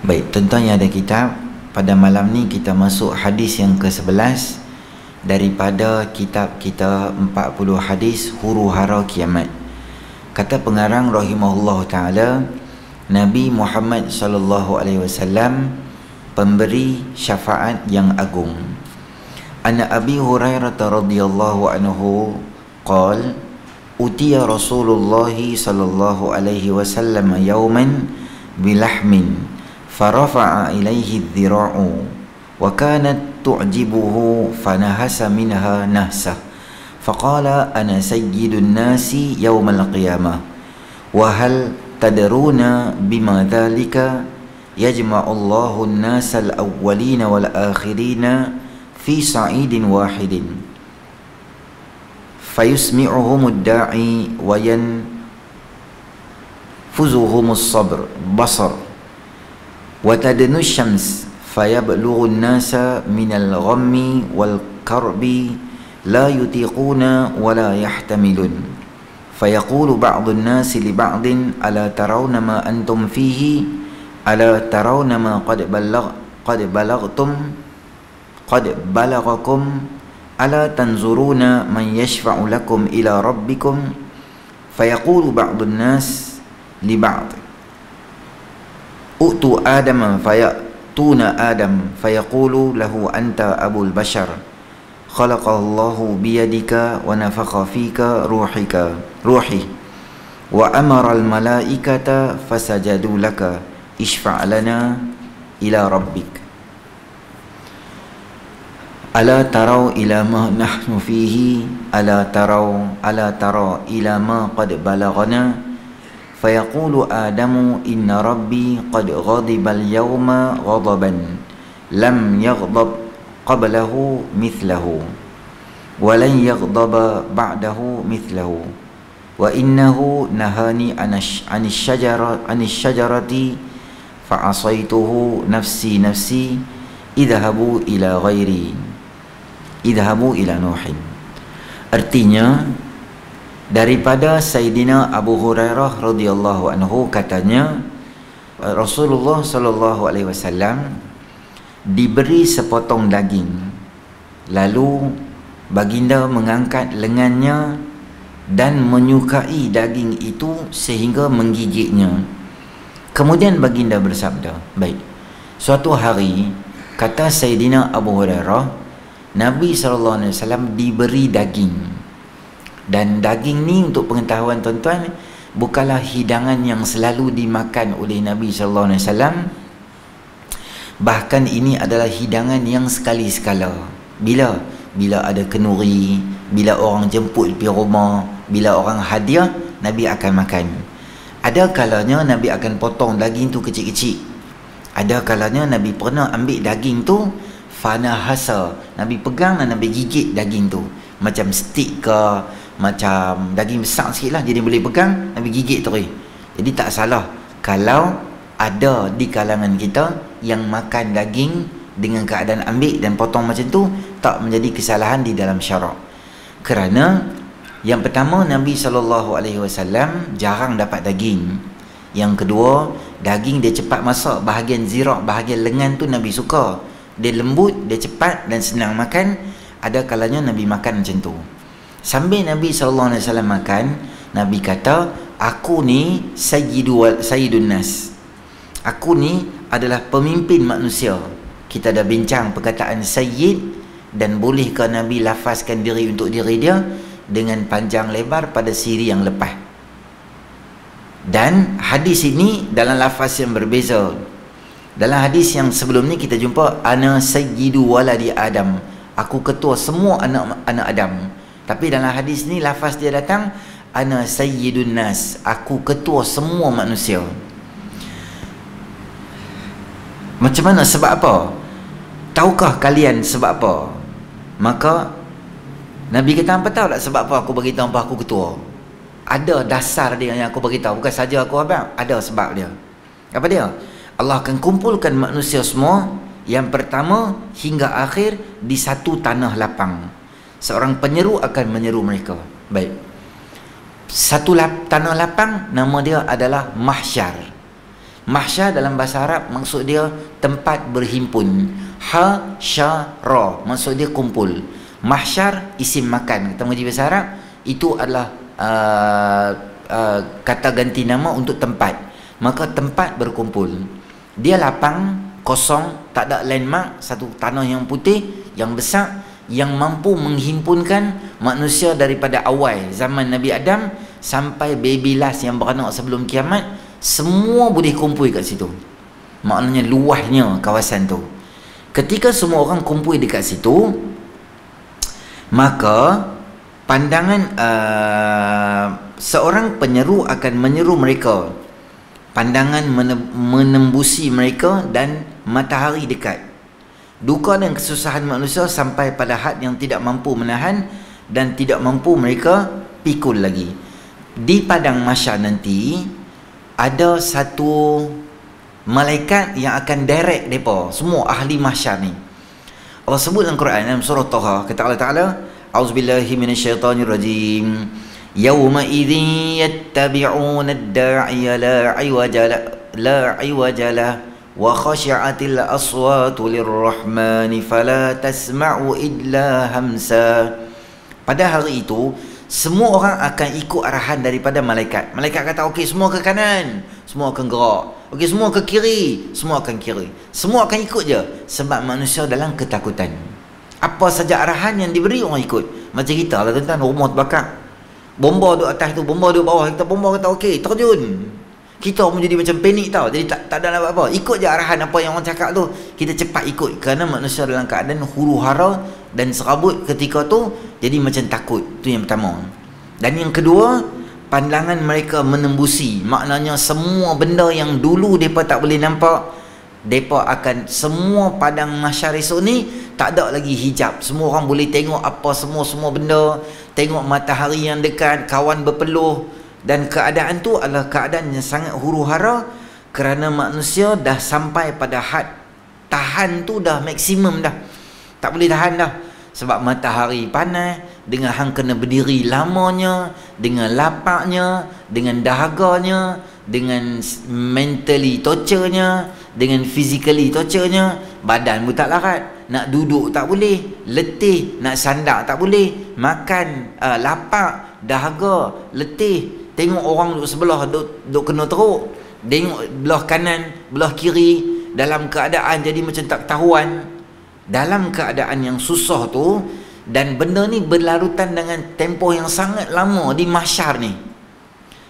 Baik, tuan-tuan yang ada kitab, pada malam ni kita masuk hadis yang ke-11 daripada kitab kita 40 hadis huru hara kiamat. Kata pengarang rahimahullah taala, Nabi Muhammad sallallahu alaihi wasallam pemberi syafaat yang agung. Ana Abi Hurairah radhiyallahu anhu qala utiya Rasulullah sallallahu alaihi wasallam yawman bilahmin فرفع إليه الذراع وكانت تعجبه فنهس منها نهسة فقال أنا سيد الناس يوم القيامة وهل تدرون بما ذلك يجمع الله الناس الأولين والآخرين في صعيد واحد فيسمعهم الداعي وينفذهم الصبر بصر وتدنو الشمس فيبلغ الناس من الغم والكرب لا يطيقون ولا يحتملون فيقول بعض الناس لبعض ألا ترون ما أنتم فيه ألا ترون ما قد بلغكم ألا تنظرون من يشفع لكم إلى ربكم فيقول بعض الناس لبعض أُؤْتُوا آدم فيأتون آدم فيقول له أنت أبو البشر خلق الله بيدك ونفخ فيك روحي وأمر الملائكة فسجدوا لك اشفع لنا إلى ربك ألا تروا إلى ما نحن فيه ألا ترى إلى ما قد بلغنا فيقول آدم إن ربي قد غضب اليوم غضبا لم يغضب قبله مثله ولن يغضب بعده مثله وإنه نهاني عن الشجرة فعصيته نفسي اذهبوا إلى نوح. Artinya, daripada Sayyidina Abu Hurairah radhiyallahu anhu katanya, Rasulullah sallallahu alaihi wasallam diberi sepotong daging, lalu baginda mengangkat lengannya dan menyukai daging itu sehingga menggigitnya. Kemudian baginda bersabda, baik, suatu hari, kata Sayyidina Abu Hurairah, Nabi sallallahu alaihi wasallam diberi daging. Dan daging ni, untuk pengetahuan tuan-tuan, bukanlah hidangan yang selalu dimakan oleh Nabi sallallahu alaihi wasallam. Bahkan ini adalah hidangan yang sekali-sekala. Bila ada kenuri, bila orang jemput pergi rumah, bila orang hadiah, Nabi akan makan. Ada kalanya Nabi akan potong daging tu kecil-kecil. Ada kalanya Nabi pernah ambil daging tu fanahasa, Nabi pegang dan Nabi gigit daging tu, macam stik ke, macam daging besar sikit lah, jadi boleh pegang, Nabi gigit terus. Jadi tak salah kalau ada di kalangan kita yang makan daging dengan keadaan ambil dan potong macam tu, tak menjadi kesalahan di dalam syarak. Kerana yang pertama, Nabi SAW jarang dapat daging. Yang kedua, daging dia cepat masak. Bahagian zirak, bahagian lengan tu Nabi suka, dia lembut, dia cepat dan senang makan. Ada kalanya Nabi makan macam tu. Sambil Nabi SAW makan, Nabi kata, aku ni sayyidun nas, aku ni adalah pemimpin manusia. Kita dah bincang perkataan sayyid, dan bolehkah Nabi lafazkan diri untuk diri dia dengan panjang lebar pada siri yang lepas. Dan hadis ini dalam lafaz yang berbeza. Dalam hadis yang sebelum ni kita jumpa ana sayyidu waladi Adam, aku ketua semua anak Adam. Tapi dalam hadis ni lafaz dia datang ana sayyidun nas, aku ketua semua manusia. Macam mana? Sebab apa? Tahukah kalian sebab apa? Maka Nabi kata, apa tahu tak sebab apa aku beritahu apa aku ketua? Ada dasar dia yang aku beritahu, bukan saja aku abang, ada sebab dia. Apa dia? Allah akan kumpulkan manusia semua, yang pertama hingga akhir, di satu tanah lapang. Seorang penyeru akan menyeru mereka. Baik, satu tanah lapang, nama dia adalah mahsyar. Mahsyar dalam bahasa Arab maksud dia tempat berhimpun. Hasyara maksud dia kumpul. Mahsyar isim makan. Kita mengaji bahasa Arab, itu adalah kata ganti nama untuk tempat. Maka tempat berkumpul. Dia lapang, kosong, tak ada landmark, satu tanah yang putih, yang besar, yang mampu menghimpunkan manusia daripada awal zaman Nabi Adam sampai baby last yang beranak sebelum kiamat, semua boleh kumpul kat situ. Maknanya luasnya kawasan tu. Ketika semua orang kumpul dekat situ, maka pandangan seorang penyeru akan menyeru mereka. Pandangan menembusi mereka dan matahari dekat. Duka dan kesusahan manusia sampai pada had yang tidak mampu menahan dan tidak mampu mereka pikul lagi. Di padang mahsyar nanti ada satu malaikat yang akan direct mereka, semua ahli mahsyar ni. Allah sebut dalam Quran dalam surah Taha, kata Allah Ta'ala, A'udzubillahi minasyaitanirrajim, Yawma idzin yattabi'una ad-da'iya la iwajala wa khashi'atil aswatu lirrahmani fala tasma'u illa hamsa. Pada hari itu semua orang akan ikut arahan daripada malaikat. Malaikat kata okey, semua ke kanan, semua akan gerak. Okey, semua ke kiri, semua akan kiri. Semua akan ikut je sebab manusia dalam ketakutan. Apa saja arahan yang diberi orang ikut. Macam kita lah tuan-tuan, rumah terbakar, bomba duduk atas tu, bomba duduk bawah, kita bomba kata okey, terjun. Kita pun jadi macam panik tau. Jadi tak ada apa-apa. Ikut je arahan apa yang orang cakap tu. Kita cepat ikut. Kerana manusia dalam keadaan huru hara dan serabut ketika tu, jadi macam takut. Itu yang pertama. Dan yang kedua, pandangan mereka menembusi. Maknanya semua benda yang dulu mereka tak boleh nampak, mereka akan, semua padang mahsyar esok ni tak ada lagi hijab. Semua orang boleh tengok apa semua benda. Tengok matahari yang dekat, kawan berpeluh. Dan keadaan tu adalah keadaan yang sangat huru hara kerana manusia dah sampai pada had tahan tu dah maksimum dah. Tak boleh tahan dah. Sebab matahari panas, dengan hang kena berdiri lamanya, dengan lapaknya, dengan dahaganya, dengan mentally torturenya, dengan physically torturenya, badan pun tak larat. Nak duduk tak boleh, letih, nak sandar tak boleh, makan lapak, dahaga, letih. Tengok orang duduk sebelah duduk kena teruk, tengok belah kanan, belah kiri, dalam keadaan jadi macam tak ketahuan, dalam keadaan yang susah tu. Dan benda ni berlarutan dengan tempoh yang sangat lama di mahsyar ni.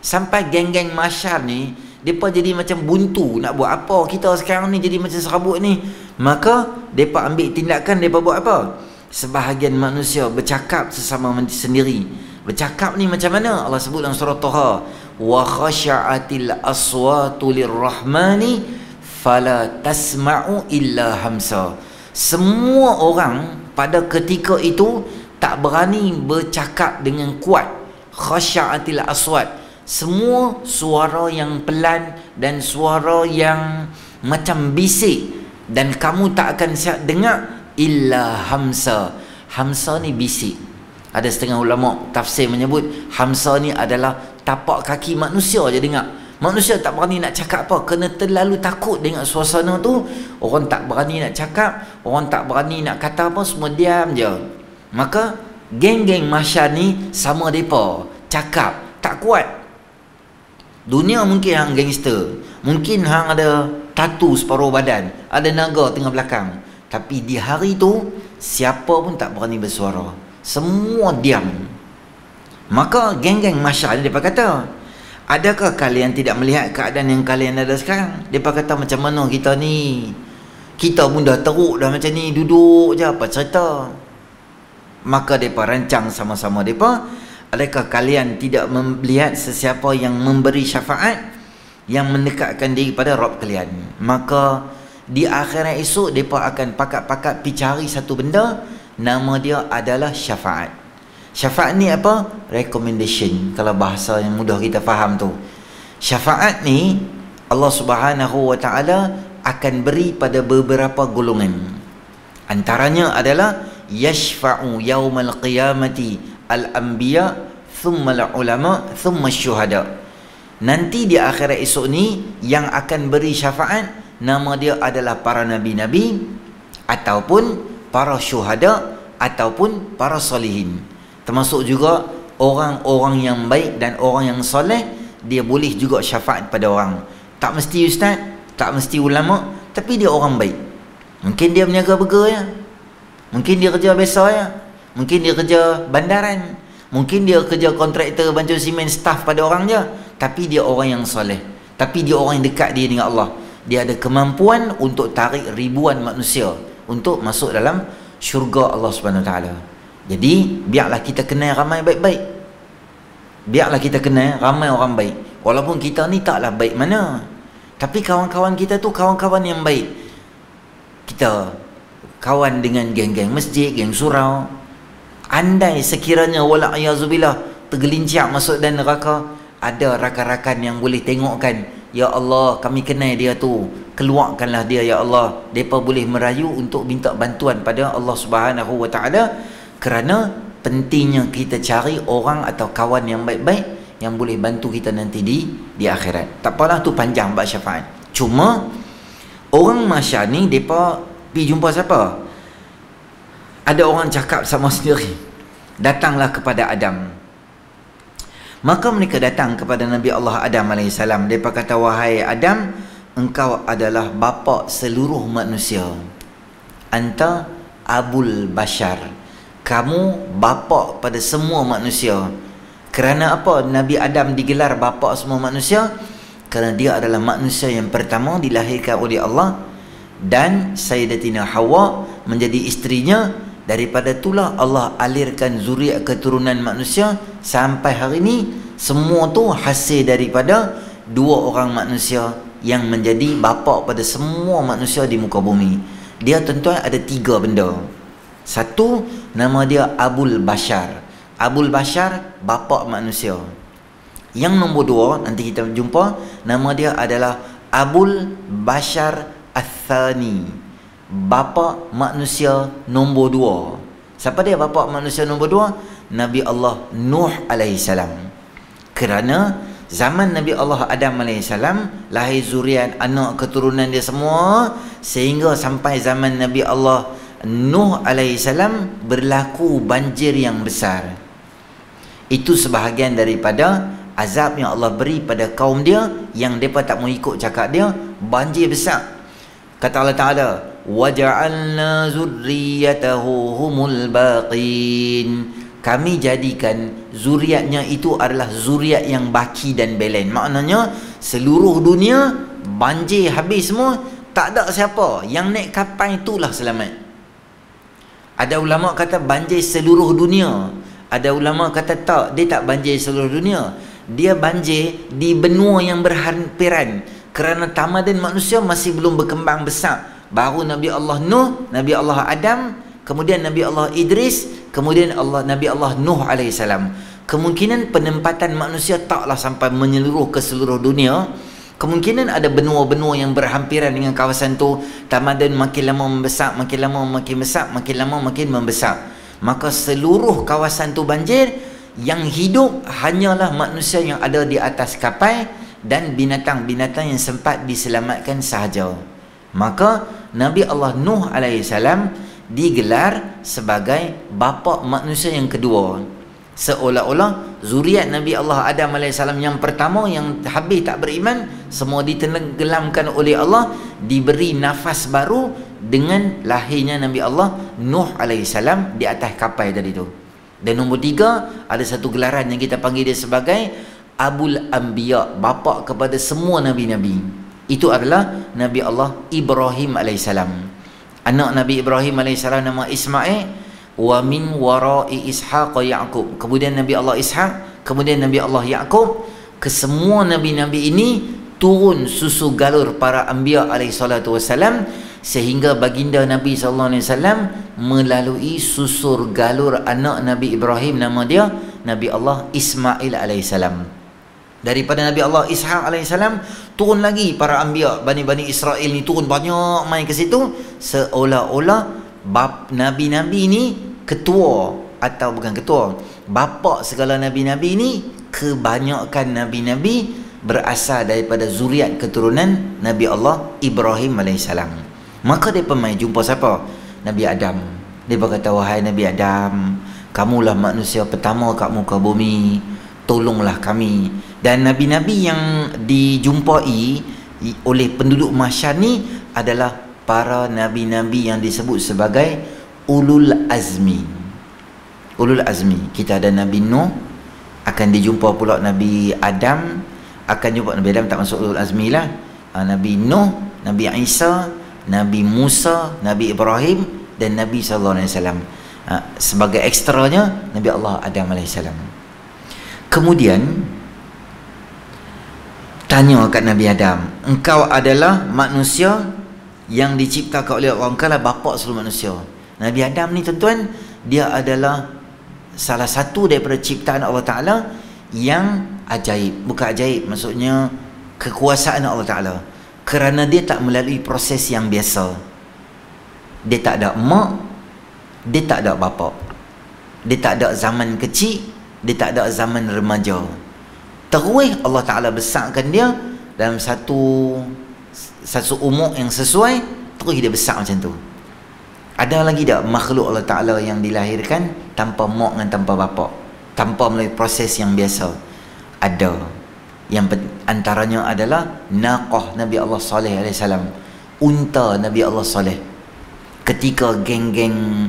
Sampai geng-geng mahsyar ni depa jadi macam buntu, nak buat apa kita sekarang ni, jadi macam serabut ni. Maka depa ambil tindakan, depa buat apa? Sebahagian manusia bercakap sesama sendiri. Bercakap ni macam mana? Allah sebut dalam surah Taha, wa khashi'atil aswatu lirrahmani fala tasma'u illa hamsa. Semua orang pada ketika itu tak berani bercakap dengan kuat. Khashi'atil aswat, semua suara yang pelan dan suara yang macam bisik, dan kamu tak akan siap dengar illa hamsa. Hamsa ni bisik. Ada setengah ulama tafsir menyebut hamsa ni adalah tapak kaki manusia je dengar. Manusia tak berani nak cakap apa, kena terlalu takut dengan suasana tu. Orang tak berani nak cakap, orang tak berani nak kata apa, semua diam je. Maka geng-geng mahsyar ni sama depa, cakap tak kuat. Dunia mungkin hang gangster, mungkin hang ada tatu separuh badan, ada naga tengah belakang, tapi di hari tu siapa pun tak berani bersuara. Semua diam. Maka geng-geng mahsyar ni depa kata, adakah kalian tidak melihat keadaan yang kalian ada sekarang? Depa kata, macam mana kita ni? Kita pun dah teruk dah macam ni, duduk je, apa cerita? Maka depa rancang sama-sama depa, adakah kalian tidak melihat sesiapa yang memberi syafaat, yang mendekatkan diri pada Rabb kalian? Maka di akhirat esok depa akan pakat-pakat pergi cari satu benda, nama dia adalah syafaat. Syafaat ni apa? Recommendation. Kalau bahasa yang mudah kita faham tu. Syafaat ni Allah Subhanahu wa taala akan beri pada beberapa golongan. Antaranya adalah yashfa'u yaumal qiyamati al-anbiya thumma al-ulama thumma syuhada. Nanti di akhirat esok ni yang akan beri syafaat nama dia adalah para nabi-nabi ataupun para syuhada ataupun para solihin. Termasuk juga orang-orang yang baik dan orang yang soleh, dia boleh juga syafaat pada orang. Tak mesti ustaz, tak mesti ulama, tapi dia orang baik. Mungkin dia berniaga burger ya, mungkin dia kerja biasa ya, mungkin dia kerja bandaran, mungkin dia kerja kontraktor bancuh simen staff pada orang je, tapi dia orang yang soleh, tapi dia orang yang dekat dia dengan Allah. Dia ada kemampuan untuk tarik ribuan manusia untuk masuk dalam syurga Allah Subhanahu Wa Taala. Jadi biarlah kita kenal ramai baik-baik, biarlah kita kenal ramai orang baik. Walaupun kita ni taklah baik mana, tapi kawan-kawan kita tu kawan-kawan yang baik. Kita kawan dengan geng-geng masjid, geng surau. Andai sekiranya wala'ayazubillah tergelincir masuk dan neraka, ada rakan-rakan yang boleh tengokkan, ya Allah kami kenal dia tu, keluarkanlah dia ya Allah. Mereka boleh merayu untuk minta bantuan pada Allah Subhanahu Wa Taala. Kerana pentingnya kita cari orang atau kawan yang baik-baik yang boleh bantu kita nanti di akhirat. Tak apalah tu panjang bab syafaat. Cuma orang masyar ni mereka pergi jumpa siapa? Ada orang cakap sama sendiri, datanglah kepada Adam. Maka mereka datang kepada Nabi Allah Adam AS. Mereka kata, wahai Adam, engkau adalah bapa seluruh manusia. Anta Abul Bashar, kamu bapa pada semua manusia. Kerana apa Nabi Adam digelar bapa semua manusia? Kerana dia adalah manusia yang pertama dilahirkan oleh Allah, dan Sayyidatina Hawa menjadi isterinya. Daripada itulah Allah alirkan zuriat keturunan manusia sampai hari ini. Semua tu hasil daripada dua orang manusia yang menjadi bapa pada semua manusia di muka bumi. Dia tuan-tuan ada tiga benda. Satu, nama dia Abul Bashar. Abul Bashar, bapa manusia. Yang nombor dua, nanti kita jumpa, nama dia adalah Abul Bashar Athani, bapa manusia nombor dua. Siapa dia bapa manusia nombor dua? Nabi Allah Nuh alaihissalam. Kerana zaman Nabi Allah Adam alaihissalam lahir zuriat anak keturunan dia semua, sehingga sampai zaman Nabi Allah Nuh alaihissalam berlaku banjir yang besar. Itu sebahagian daripada azab yang Allah beri pada kaum dia yang mereka tak mau ikut cakap dia. Banjir besar. Kata Allah Ta'ala, وَجَعَلْنَا ذُرِّيَّتَهُ هُمُ الْبَاقِينَ, kami jadikan zuriatnya itu adalah zuriat yang baki dan belen. Maknanya seluruh dunia banjir habis semua, tak ada siapa yang naik kapal itulah selamat. Ada ulama kata banjir seluruh dunia, ada ulama kata tak, dia tak banjir seluruh dunia, dia banjir di benua yang berhampiran. Kerana tamadun manusia masih belum berkembang besar. Baru Nabi Allah Nuh, Nabi Allah Adam, kemudian Nabi Allah Idris, kemudian Nabi Allah Nuh alaihissalam. Kemungkinan penempatan manusia taklah sampai menyeluruh ke seluruh dunia. Kemungkinan ada benua-benua yang berhampiran dengan kawasan tu. Tamadun makin lama membesar, makin lama makin besar, makin lama makin membesar. Maka seluruh kawasan tu banjir. Yang hidup hanyalah manusia yang ada di atas kapal dan binatang-binatang yang sempat diselamatkan sahaja. Maka Nabi Allah Nuh alaihissalam digelar sebagai bapa manusia yang kedua. Seolah-olah zuriat Nabi Allah Adam alaihissalam yang pertama yang habis tak beriman, semua ditenggelamkan oleh Allah, diberi nafas baru dengan lahirnya Nabi Allah Nuh alaihissalam di atas kapal tadi tu. Dan nombor tiga, ada satu gelaran yang kita panggil dia sebagai Abul Anbiya, bapa kepada semua nabi-nabi. Itu adalah Nabi Allah Ibrahim alaihissalam. Anak Nabi Ibrahim alaihissalam nama Ismail, wa min wara'i Ishaq Yaqub. Kemudian Nabi Allah Ishaq, kemudian Nabi Allah Yaqub. Kesemua nabi-nabi ini turun susu galur para anbiya alaihissalatu wassalam, sehingga baginda Nabi sallallahu alaihi wasallam melalui susur galur anak Nabi Ibrahim, nama dia Nabi Allah Ismail alaihissalam. Daripada Nabi Allah Ishaq alaihissalam turun lagi para anbiya, Bani Israel ni turun banyak main ke situ. Seolah-olah nabi-nabi ni ketua, atau bukan ketua, bapa segala nabi-nabi ni, kebanyakan nabi-nabi berasal daripada zuriat keturunan Nabi Allah Ibrahim AS. Maka dia mai jumpa siapa? Nabi Adam. Dia berkata, wahai Nabi Adam, kamulah manusia pertama kat muka bumi, tolonglah kami. Dan nabi-nabi yang dijumpai oleh penduduk mahsyar ni adalah para nabi-nabi yang disebut sebagai ulul azmi. Ulul azmi. Kita ada Nabi Nuh, akan dijumpa pula Nabi Adam, akan jumpa Nabi Adam tak masuk ulul azmi lah. Nabi Nuh, Nabi Isa, Nabi Musa, Nabi Ibrahim dan Nabi SAW. Sebagai ekstranya Nabi Allah Adam AS. Kemudian tanya kat Nabi Adam, engkau adalah manusia yang diciptakan oleh Allah, engkau lah bapa seluruh manusia. Nabi Adam ni tuan-tuan, dia adalah salah satu daripada ciptaan Allah Ta'ala yang ajaib. Bukan ajaib, maksudnya kekuasaan Allah Ta'ala, kerana dia tak melalui proses yang biasa. Dia tak ada mak, dia tak ada bapa, dia tak ada zaman kecil, dia tak ada zaman remaja. Terus Allah Ta'ala besarkan dia dalam satu umur yang sesuai, terus dia besar macam tu. Ada lagi tak makhluk Allah Ta'ala yang dilahirkan tanpa mak dan tanpa bapa, tanpa melalui proses yang biasa? Ada. Yang antaranya adalah naqah Nabi Allah Saleh AS, unta Nabi Allah Saleh. Ketika geng-geng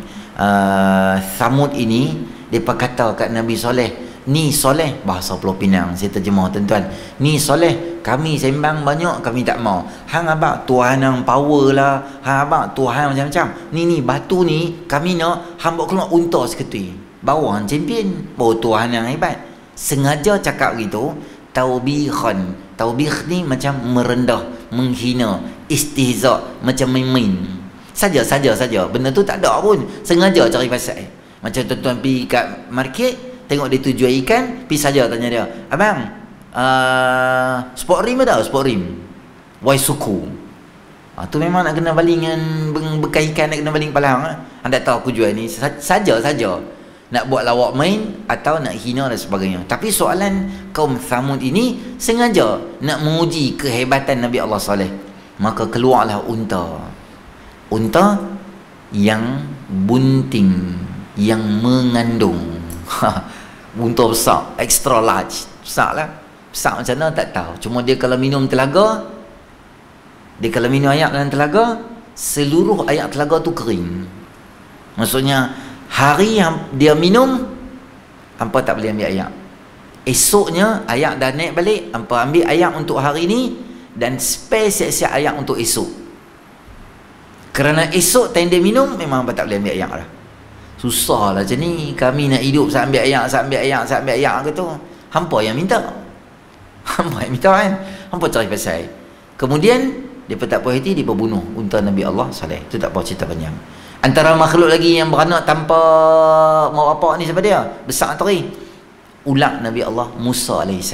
Thamud ini, mereka kata kat Nabi Saleh, ni Saleh, bahasa Pulau Pinang saya terjemah tuan-tuan, ni Saleh, kami sembang banyak, kami tak mau. Hang abang Tuhan yang power lah, hang abang Tuhan macam-macam. Ni batu ni kami nak hang bawa keluar unta seketui, bawa hang champion, bawa Tuhan yang hebat. Sengaja cakap gitu, taubihan. Taubih ni macam merendah, menghina, istihza, macam main-main. Saja. Benda tu tak ada pun, sengaja cari pasal. Macam tuan-tuan pergi kat market, tengok dia tu jual ikan, pergi saja tanya dia, abang, sport rim ada? Sport rim why suku. Tu memang nak kena baling dengan bekas ikan, nak kena baling palang. Anda tahu aku jual ni saja nak buat lawak main atau nak hina dan sebagainya. Tapi soalan kaum Thamud ini sengaja nak menguji kehebatan Nabi Allah Saleh. Maka keluarlah unta yang bunting, yang mengandung. Unta besar, extra large, besar lah. Besar macam mana tak tahu, cuma dia kalau minum telaga, dia kalau minum air dalam telaga, seluruh air telaga tu kering. Maksudnya hari yang dia minum, hampa tak boleh ambil air. Esoknya air dah naik balik, hampa ambil air untuk hari ni dan spare siap-siap air untuk esok. Kerana esok time dia minum, memang hampa tak boleh ambil air lah. Susah lah macam ni. Kami nak hidup sambil air ke tu. Hampa yang minta. Hampa yang minta kan. Hampa cari pasal. Kemudian dia tak puas hati, dia bunuh unta Nabi Allah Saleh. Itu tak apa cerita panjang. Antara makhluk lagi yang beranak tanpa mak bapak ni siapa dia? Besar teri. Ular Nabi Allah Musa AS.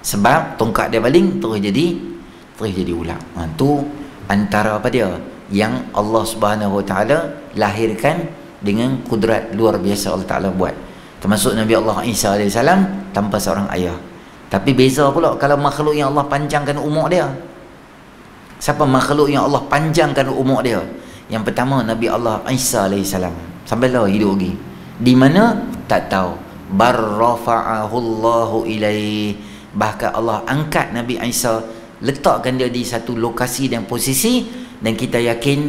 Sebab tongkat dia baling, terus jadi ular. Tu antara apa dia? Yang Allah Subhanahu Wa Taala lahirkan dengan kudrat luar biasa Allah Ta'ala buat. Termasuk Nabi Allah Isa AS tanpa seorang ayah. Tapi beza pula kalau makhluk yang Allah panjangkan umur dia. Siapa makhluk yang Allah panjangkan umur dia? Yang pertama Nabi Allah Isa AS. Sampai lah hidup lagi. Di mana? Tak tahu. Barrafa'ahu Allahu ilaih. Bahkan Allah angkat Nabi Isa, letakkan dia di satu lokasi dan posisi, dan kita yakin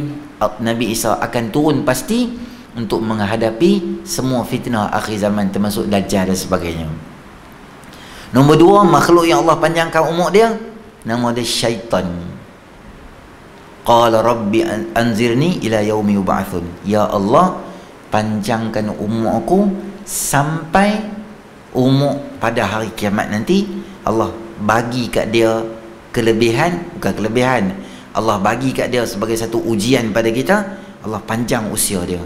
Nabi Isa akan turun pasti untuk menghadapi semua fitnah akhir zaman, termasuk Dajjal dan sebagainya. Nombor dua, makhluk yang Allah panjangkan umur dia, nama dia syaitan. Qala rabbi anzirni ila yaumi yub'atsun. Ya Allah, panjangkan umur aku sampai umur pada hari kiamat nanti. Allah bagi kat dia kelebihan, bukan kelebihan, Allah bagi kat dia sebagai satu ujian pada kita. Allah panjang usia dia.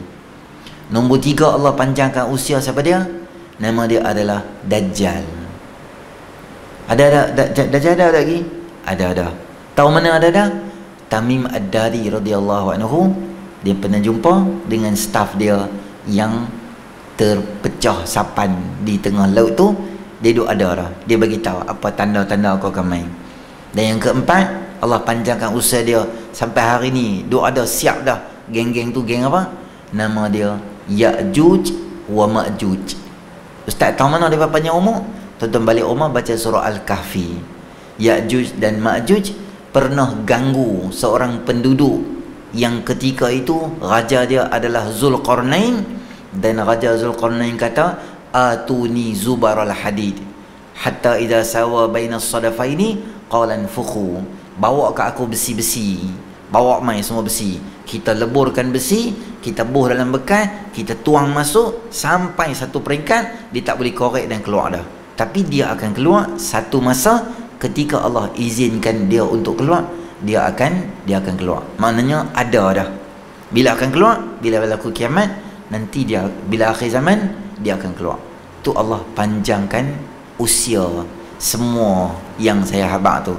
Nombor tiga, Allah panjangkan usia siapa dia? Nama dia adalah Dajjal. Dajjal ada lagi? Ada. Tahu mana ada? Tamim Ad-Dari radhiyallahu anhu, dia pernah jumpa dengan staf dia yang terpecah sapan di tengah laut tu. dia duk ada dah. Dia bagi tahu apa tanda-tanda kau akan main. Dan yang keempat, Allah panjangkan usia dia sampai hari ni duk ada siap dah. Geng-geng tu geng apa? Nama dia Ya'juj wa Ma'juj. Ustaz tahu mana dia panjang umur? Tuan-tuan balik rumah baca surah Al-Kahfi. Ya'juj dan Ma'juj pernah ganggu seorang penduduk yang ketika itu raja dia adalah Zulqarnain, dan raja Zulqarnain kata atuni zubaral hadid hatta idza sawa baina as-sadafaini qala anfukhu, bawa ke aku besi-besi, bawa mai semua besi, kita leburkan besi, kita buh dalam bekas, kita tuang masuk sampai satu peringkat dia tak boleh korek dan keluar dah. Tapi dia akan keluar satu masa ketika Allah izinkan dia untuk keluar, dia akan keluar. Maknanya ada dah. Bila akan keluar? Bila berlaku kiamat, nanti dia bila akhir zaman dia akan keluar. Tu Allah panjangkan usia semua yang saya habaq tu.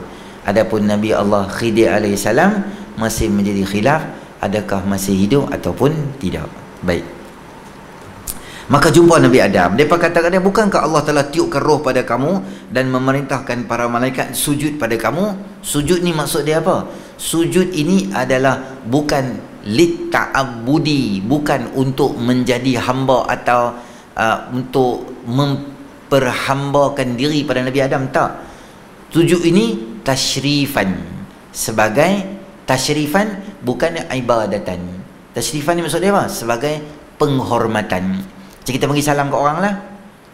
Adapun Nabi Allah Khidir alaihissalam masih menjadi khilaf, adakah masih hidup ataupun tidak. Baik. Maka jumpa Nabi Adam, mereka kata dia, bukankah Allah telah tiupkan roh pada kamu dan memerintahkan para malaikat sujud pada kamu? Sujud ni maksud dia apa? Sujud ini adalah bukan litta'abudi, bukan untuk menjadi hamba atau untuk memperhambakan diri pada Nabi Adam, tak. Sujud ini tasyrifan, sebagai tasyrifan, bukan ibadatan. Tasyrifan ni maksud dia apa? Sebagai penghormatan. Macam kita bagi salam kat orang lah.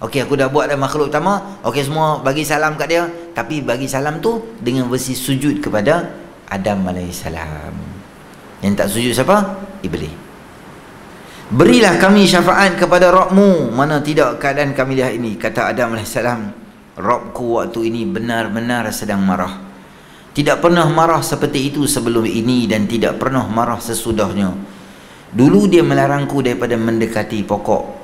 Okey, aku dah buat dah makhluk pertama, okey semua bagi salam kat dia, tapi bagi salam tu dengan versi sujud kepada Adam alaihissalam. Yang tak sujud siapa? Iblis. Berilah kami syafaat kepada Rabbmu, mana tidak keadaan kami lihat ini. Kata Adam alaihissalam, Rabbku waktu ini benar-benar sedang marah. Tidak pernah marah seperti itu sebelum ini dan tidak pernah marah sesudahnya. Dulu dia melarangku daripada mendekati pokok,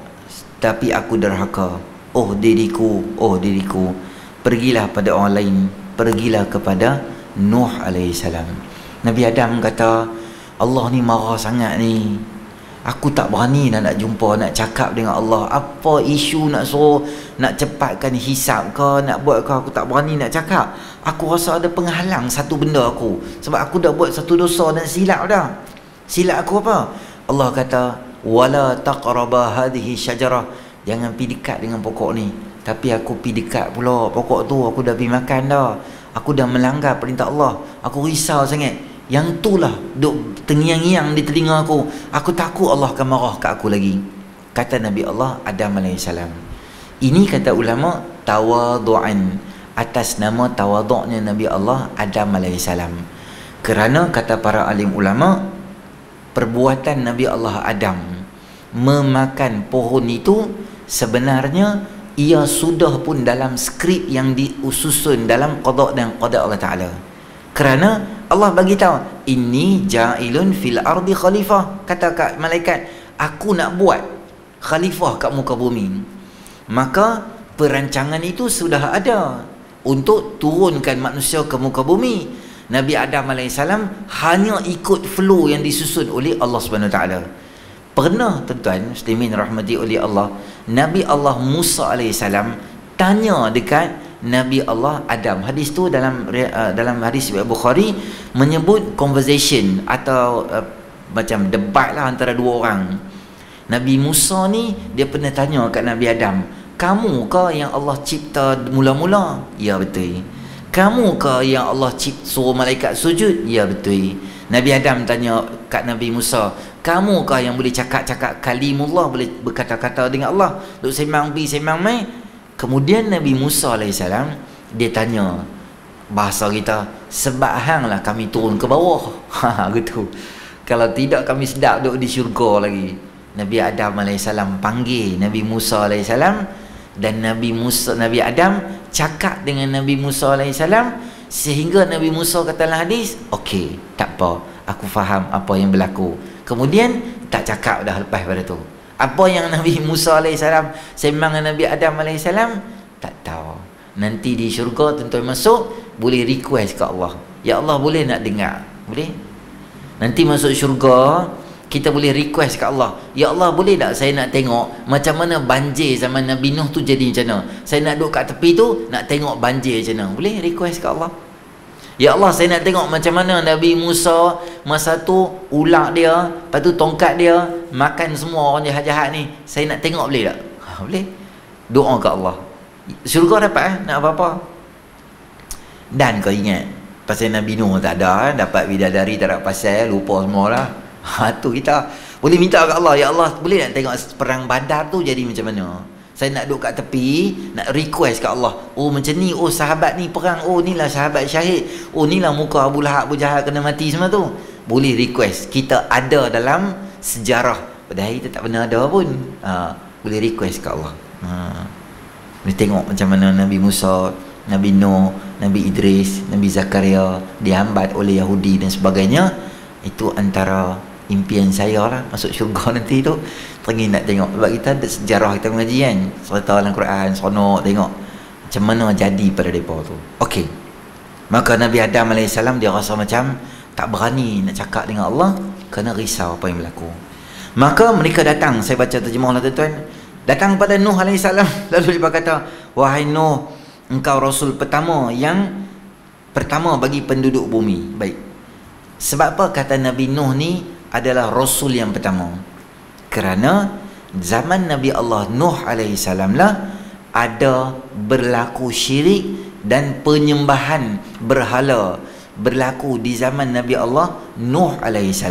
tapi aku derhaka. Oh diriku, pergilah pada orang lain, pergilah kepada Nuh alaihissalam. Nabi Adam kata, Allah ni marah sangat ni, aku tak berani nak jumpa, nak cakap dengan Allah. Apa isu nak suruh nak cepatkan hisab ke, nak buat ke, aku tak berani nak cakap. Aku rasa ada penghalang satu benda aku, sebab aku dah buat satu dosa dan silap dah. Silap aku apa? Allah kata, wala taqraba hadhihi syajarah, jangan pergi dekat dengan pokok ni. Tapi aku pergi dekat pula pokok tu, aku dah pergi makan dah, aku dah melanggar perintah Allah, aku risau sangat. Yang itulah duk terngiang-ngiang di telinga aku, aku takut Allah akan marah kat aku lagi. Kata Nabi Allah Adam alaihissalam. Ini kata ulama tawadu'an, atas nama tawaduknya Nabi Allah Adam alaihissalam. Kerana kata para alim ulama, perbuatan Nabi Allah Adam memakan pohon itu sebenarnya ia sudah pun dalam skrip yang disusun dalam qada dan qada Allah Ta'ala. Kerana Allah bagi tahu, inni ja'ilun fil ardi khalifah, kata kat malaikat, aku nak buat khalifah kat muka bumi. Maka perancangan itu sudah ada untuk turunkan manusia ke muka bumi. Nabi Adam alaihissalam hanya ikut flow yang disusun oleh Allah Subhanahu Wa Taala. Pernah tuan-tuan muslimin rahmati oleh Allah, Nabi Allah Musa alaihissalam tanya dekat Nabi Allah Adam. Hadis tu dalam hadis Bukhari menyebut conversation atau macam debat lah antara dua orang. Nabi Musa ni dia pernah tanya kat Nabi Adam, kamu ke yang Allah cipta mula-mula? Ya betul. Kamu ke yang Allah suruh malaikat sujud? Ya betul. Nabi Adam tanya kat Nabi Musa, kamu ke yang boleh cakap-cakap kalimullah, boleh berkata-kata dengan Allah, duk sembang pi sembang mai? Kemudian Nabi Musa alaihissalam dia tanya, bahasa kita, sebab hanglah kami turun ke bawah. Ha gitu. Kalau tidak kami sedap duduk di syurga lagi. Nabi Adam alaihissalam panggil Nabi Musa alaihissalam, dan Nabi Adam cakap dengan Nabi Musa alaihissalam, sehingga Nabi Musa kata dalam hadis, okey, tak apa, aku faham apa yang berlaku. Kemudian tak cakap dah lepas pada tu. Apa yang Nabi Musa alaihissalam sembang dengan Nabi Adam alaihissalam, tak tahu. Nanti di syurga tuan-tuan masuk, boleh request ke Allah, ya Allah boleh nak dengar? Boleh. Nanti masuk syurga, kita boleh request kat Allah, ya Allah boleh tak saya nak tengok macam mana banjir zaman Nabi Nuh tu jadi macam mana, saya nak duduk kat tepi tu nak tengok banjir macam mana, boleh request kat Allah. Ya Allah saya nak tengok macam mana Nabi Musa masa tu ular dia, lepas tu tongkat dia makan semua orang jahat-jahat ni, saya nak tengok, boleh tak? Boleh. Doa kat Allah, syurga dapat nak apa-apa. Dan kau ingat pasal Nabi Nuh tak ada, dapat bidadari tak ada pasal, lupa semua lah. Tu kita boleh minta kat Allah, ya Allah boleh nak tengok perang Badar tu jadi macam mana, saya nak duduk kat tepi nak request kat Allah, oh macam ni, oh sahabat ni perang, oh inilah sahabat syahid, oh inilah muka Abu Lahab, Abu Jahal kena mati semua tu. Boleh request, kita ada dalam sejarah, padahal kita tak pernah ada pun. Boleh request kat Allah. Boleh tengok macam mana Nabi Musa, Nabi Nuh, Nabi Idris, Nabi Zakaria dihambat oleh Yahudi dan sebagainya. Itu antara impian saya lah, masuk syurga nanti tu. Teringin nak tengok, sebab kita ada sejarah, kita mengaji kan, serta dalam Quran, seronok tengok macam mana jadi pada mereka tu. Okey, maka Nabi Adam AS dia rasa macam tak berani nak cakap dengan Allah kerana risau apa yang berlaku. Maka mereka datang, saya baca terjemah lah tuan-tuan, datang pada Nuh AS, lalu dia berkata, wahai Nuh, engkau Rasul pertama yang pertama bagi penduduk bumi. Baik, sebab apa kata Nabi Nuh ni adalah Rasul yang pertama? Kerana zaman Nabi Allah Nuh AS lah ada berlaku syirik dan penyembahan berhala berlaku di zaman Nabi Allah Nuh AS.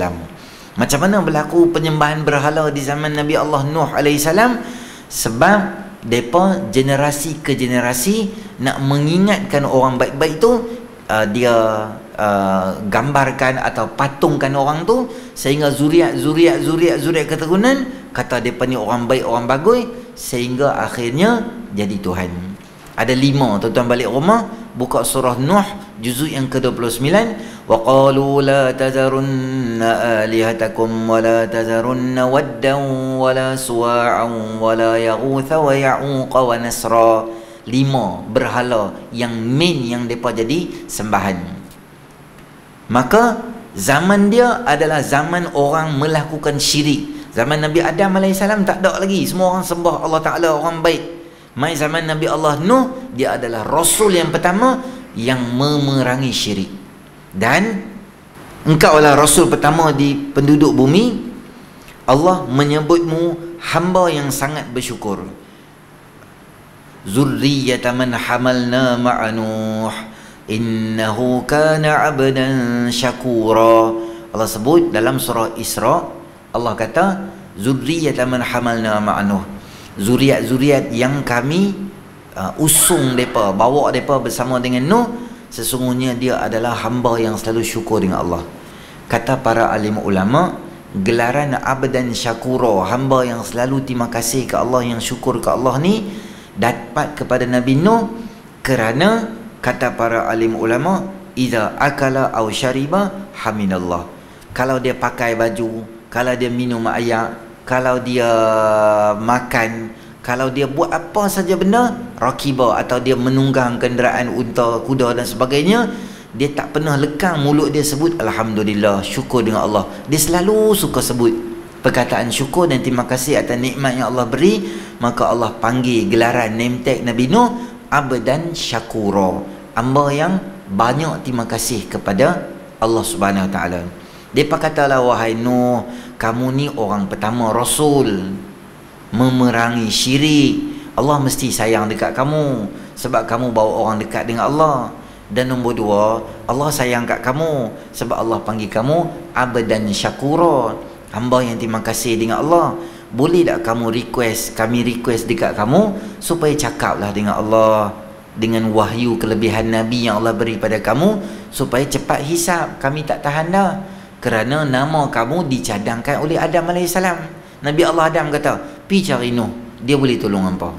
Macam mana berlaku penyembahan berhala di zaman Nabi Allah Nuh AS? Sebab mereka generasi ke generasi nak mengingatkan orang baik-baik tu, dia gambarkan atau patungkan orang tu, sehingga zuriat keturunan kata mereka ni orang baik, orang bagus, sehingga akhirnya jadi Tuhan. Ada 5, tuan-tuan balik rumah buka surah Nuh juzuk yang ke-29. Wa qalu la tazarunna alihatakum wa la tazarunna waddan wa la suwa'an wa la yaghutha wa ya'uqa wa nasra. 5 berhala yang main yang mereka jadi sembahan. Maka zaman dia adalah zaman orang melakukan syirik. Zaman Nabi Adam AS tak ada lagi, semua orang sembah Allah Ta'ala, orang baik. Mai zaman Nabi Allah Nuh, dia adalah Rasul yang pertama yang memerangi syirik. Dan engkau adalah Rasul pertama di penduduk bumi. Allah menyebutmu hamba yang sangat bersyukur. Zurriyata man hamalna ma'a Nuh innahu kana 'abdan syakura. Allah sebut dalam surah Isra, Allah kata zurriyata man hamalna ma'a Nuh, zuriat-zuriat yang kami usung mereka, bawa mereka bersama dengan Nuh, sesungguhnya dia adalah hamba yang selalu syukur dengan Allah. Kata para alim ulama, gelaran abdan syakura, hamba yang selalu terima kasih ke Allah, yang syukur ke Allah ni dapat kepada Nabi Nuh kerana kata para alim ulama, idza akala aw syariba hamidallah. Kalau dia pakai baju, kalau dia minum air, kalau dia makan, kalau dia buat apa saja benda, rakiba atau dia menunggang kenderaan unta, kuda dan sebagainya, dia tak pernah lekang mulut dia sebut alhamdulillah, syukur dengan Allah. Dia selalu suka sebut perkataan syukur dan terima kasih atas nikmat yang Allah beri. Maka Allah panggil gelaran name tag Nabi Nuh abdan syakura, hamba yang banyak terima kasih kepada Allah Subhanahu Wa Taala. Dia katalah, wahai Nuh, kamu ni orang pertama Rasul memerangi syirik. Allah mesti sayang dekat kamu sebab kamu bawa orang dekat dengan Allah. Dan nombor 2, Allah sayang kat kamu sebab Allah panggil kamu abdan syakura, hamba yang terima kasih dengan Allah. Boleh tak kamu request, kami request dekat kamu supaya cakaplah dengan Allah dengan wahyu kelebihan Nabi yang Allah beri pada kamu, supaya cepat hisap. Kami tak tahan dah, kerana nama kamu dicadangkan oleh Adam AS. Nabi Allah Adam kata, pi cari Nuh, dia boleh tolong hampa.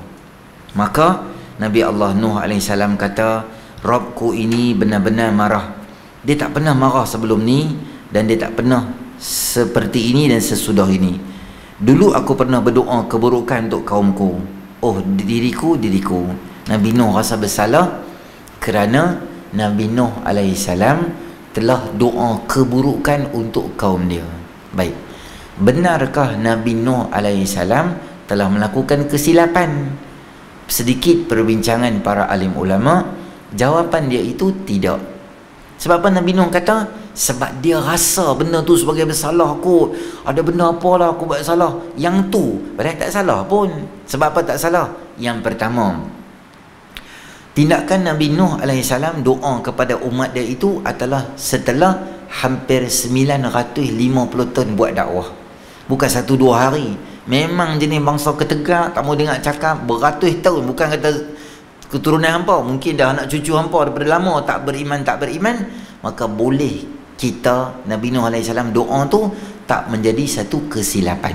Maka Nabi Allah Nuh AS kata, Rabbku ini benar-benar marah. Dia tak pernah marah sebelum ni, dan dia tak pernah seperti ini dan sesudah ini. Dulu aku pernah berdoa keburukan untuk kaumku. Oh diriku. Nabi Nuh rasa bersalah kerana Nabi Nuh AS telah doa keburukan untuk kaum dia. Baik, benarkah Nabi Nuh alaihissalam telah melakukan kesilapan? Sedikit perbincangan para alim ulama, jawapan dia itu tidak. Sebab apa Nabi Nuh kata? Sebab dia rasa benda tu sebagai bersalah kot. Ada benda apalah aku buat salah. Yang tu padahal tak salah pun. Sebab apa tak salah? Yang pertama, tindakan Nabi Nuh alaihissalam doa kepada umat dia itu adalah setelah hampir 950 tahun buat dakwah. Bukan 1-2 hari. Memang jenis bangsa ketegak, tak mau dengar cakap beratus tahun. Bukan kata keturunan hampa, mungkin dah anak cucu hampa daripada lama tak beriman. Maka boleh kita Nabi Nuh alaihissalam doa tu tak menjadi satu kesilapan.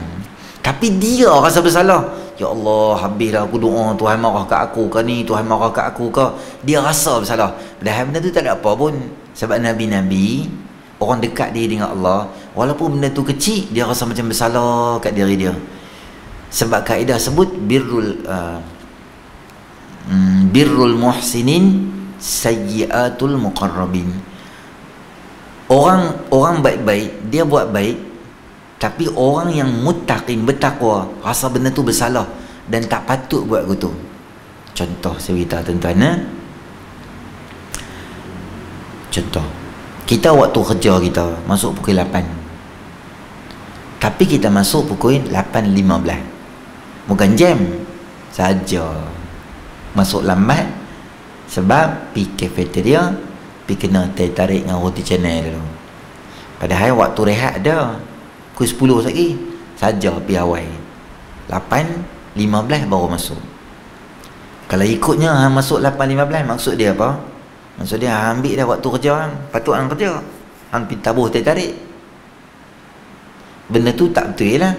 Tapi dia rasa bersalah. Ya Allah, habislah aku doa, Tuhan marah kat aku ke ni, Tuhan marah kat aku ke. Dia rasa bersalah. Padahal benda tu tak ada apa pun. Sebab Nabi-Nabi, orang dekat dia dengan Allah, walaupun benda tu kecil, dia rasa macam bersalah kat diri dia. Sebab kaedah sebut birrul muhsinin sayyiatul muqarrabin. Orang baik-baik, dia buat baik, tapi orang yang muttaqin, bertakwa, rasa benda tu bersalah dan tak patut buat gitu. Contoh saya beritahu tuan-tuan, contoh kita waktu kerja kita masuk pukul 8, tapi kita masuk pukul 8.15. Bukan jam saja, masuk lambat sebab pergi cafeteria, pergi kena tarik dengan roti canai dulu. Padahal waktu rehat ada pukul 10 lagi saja, pergi awal 8.15 baru masuk. Kalau ikutnya masuk 8.15, maksud dia apa? Maksud dia ambil dah waktu kerja hang, patut hang kerja, hang pergi tabuh tarik. Benda tu tak betul lah.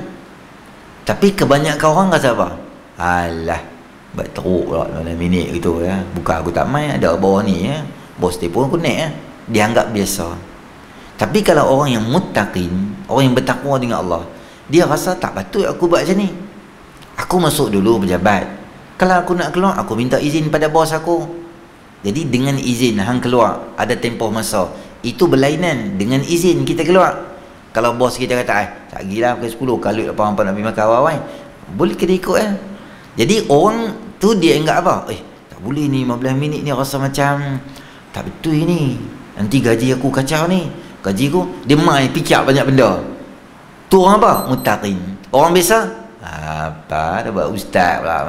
Tapi kebanyakan orang rasa apa? Alah, buat teruk pula 9 minit gitu ya. Bukan aku tak main, ada bawah ni ya. Bos telefon aku naik ya. Dia anggap biasa. Tapi kalau orang yang muttaqin, orang yang bertakwa dengan Allah, dia rasa tak patut aku buat macam ni. Aku masuk dulu pejabat. Kalau aku nak keluar, aku minta izin pada bos aku. Jadi dengan izin hang keluar, ada tempoh masa. Itu berlainan dengan izin kita keluar. Kalau bos kita kata, tak gila pukul 10, kalau apa-apa nak pergi makan awal, boleh kita ikut ya. Jadi orang tu dia anggap apa? Tak boleh ni, 15 minit ni rasa macam tak betul ni. Nanti gaji aku kacau ni. Gaji aku, dia main fikir banyak benda. Tu orang apa? Muttaqin. Orang biasa, apa dah buat ustaz pula,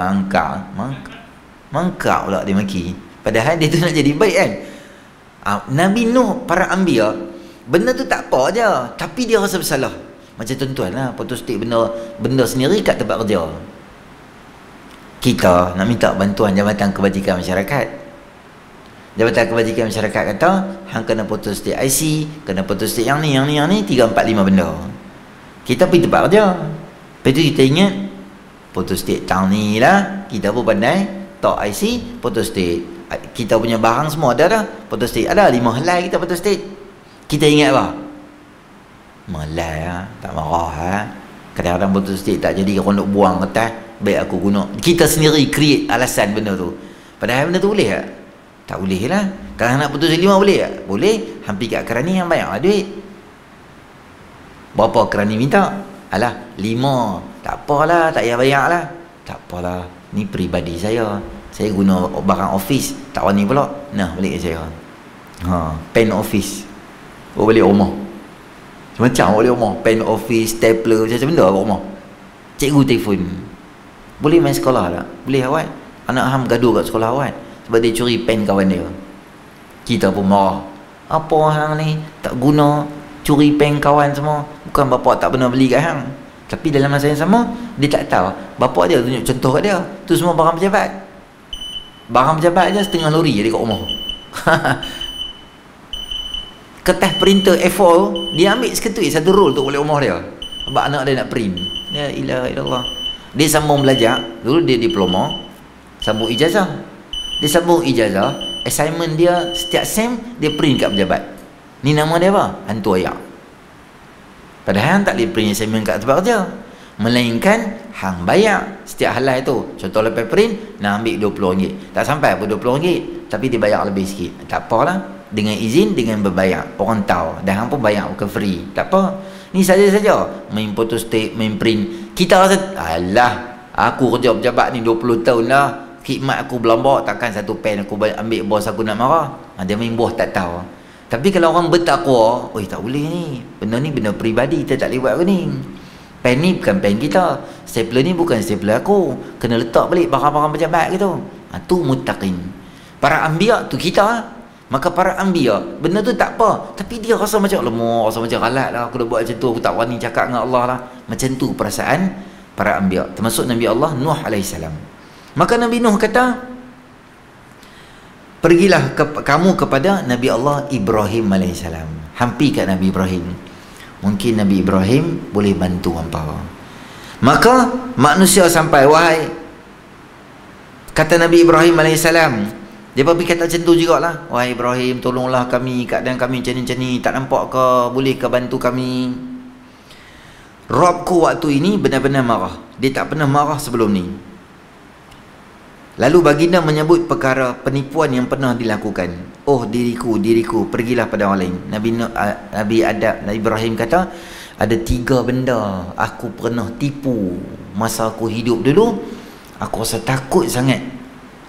mangkak pula dia maki. Padahal dia tu nak jadi baik kan. Nabi Nuh, para anbiya, benda tu tak apa je, tapi dia rasa bersalah. Macam tuan-tuan lah, photostat benda sendiri kat tempat kerja. Kita nak minta bantuan Jabatan Kebajikan Masyarakat. Jabatan Kebajikan Masyarakat kata, hang kena photostat IC, kena photostat yang ni, 3, 4, 5 benda. Kita pergi tempat kerja. Lepas tu kita ingat, photostat tahun ni lah, kita pun pandai, tak IC, photostat. Kita punya barang semua ada dah, photostat ada, 5 helai kita photostat. Kita ingat apa? Malai lah, tak marah lah. Kadang-kadang photostat tak jadi, orang nak buang kertas, baik aku guna. Kita sendiri create alasan benda tu. Padahal benda tu boleh tak? Tak boleh lah. Kalau nak photostat 5 boleh tak? Boleh. Hampir kat kerani yang bayar lah duit. Berapa kerani minta? Alah 5. Tak apalah, tak payah bayar lah. Tak apalah, ni peribadi saya. Saya guna barang office, tak wani pula. Nah, balik ke saya. Pen office. Oh, balik rumah. Macam balik rumah. Pen office, stapler, macam benda balik rumah. Cikgu telefon. Boleh main sekolah tak? Boleh awak? Anak ham gaduh kat sekolah awak sebab dia curi pen kawan dia. Kita pun marah. Apa hang ni? Tak guna, curi pen kawan semua. Bukan bapak tak pernah beli kat hang. Tapi dalam masa yang sama, dia tak tahu. Bapak dia tunjuk contoh kat dia. Tu semua barang pejabat. Barang pejabat je setengah lori je dekat rumah. Kertas printer A4 dia ambil seketui satu roll untuk balik rumah dia. Sebab anak dia nak print. Ya ilaha illallah. Dia sambung belajar. Dulu dia diploma, sambung ijazah. Dia sambung ijazah, assignment dia setiap sem dia print kat pejabat. Ni nama dia apa? Hantu ayak. Padahal tak boleh print assignment kat tempat kerja, melainkan hang bayar setiap halai tu. Contoh lepas print nak ambil RM20. Tak sampai pun RM20, tapi dia bayar lebih sikit. Tak apalah, dengan izin, dengan berbayar. Orang tahu, dan hang pun bayar bukan free. Tak apa. Ni saja-saja main photostat, main print. Kita rasa alah, aku kerja pejabat ni 20 tahun dah, khidmat aku berlambak, takkan satu pen aku ambil bos aku nak marah. Dia main bos tak tahu. Tapi kalau orang bertakwa, oi tak boleh ni, benda ni benda peribadi, kita tak boleh buat ni. Pen ni bukan pen kita, stapler ni bukan stapler aku, kena letak balik barang-barang pejabat gitu. Tu muttaqin. Para anbiya tu kita. Maka para anbiya benda tu tak apa, tapi dia rasa macam lemah, rasa macam galat lah, aku dah buat macam tu, aku tak berani cakap dengan Allah lah. Macam tu perasaan para anbiya, termasuk Nabi Allah Nuh alaihissalam. Maka Nabi Nuh kata, pergilah kamu kepada Nabi Allah Ibrahim alaihissalam, hampi kat Nabi Ibrahim, mungkin Nabi Ibrahim boleh bantu hampa. Maka manusia sampai, wahai, kata Nabi Ibrahim alaihissalam, dia pergi kata macam tu jugalah, wahai Ibrahim, tolonglah kami, keadaan kami macam ni, tak nampak ke, boleh ke bantu kami? Rabbku waktu ini benar-benar marah, dia tak pernah marah sebelum ni. Lalu baginda menyebut perkara penipuan yang pernah dilakukan. Oh diriku, pergilah pada orang lain. Nabi Ibrahim kata, ada 3 benda aku pernah tipu masa aku hidup dulu. Aku rasa takut sangat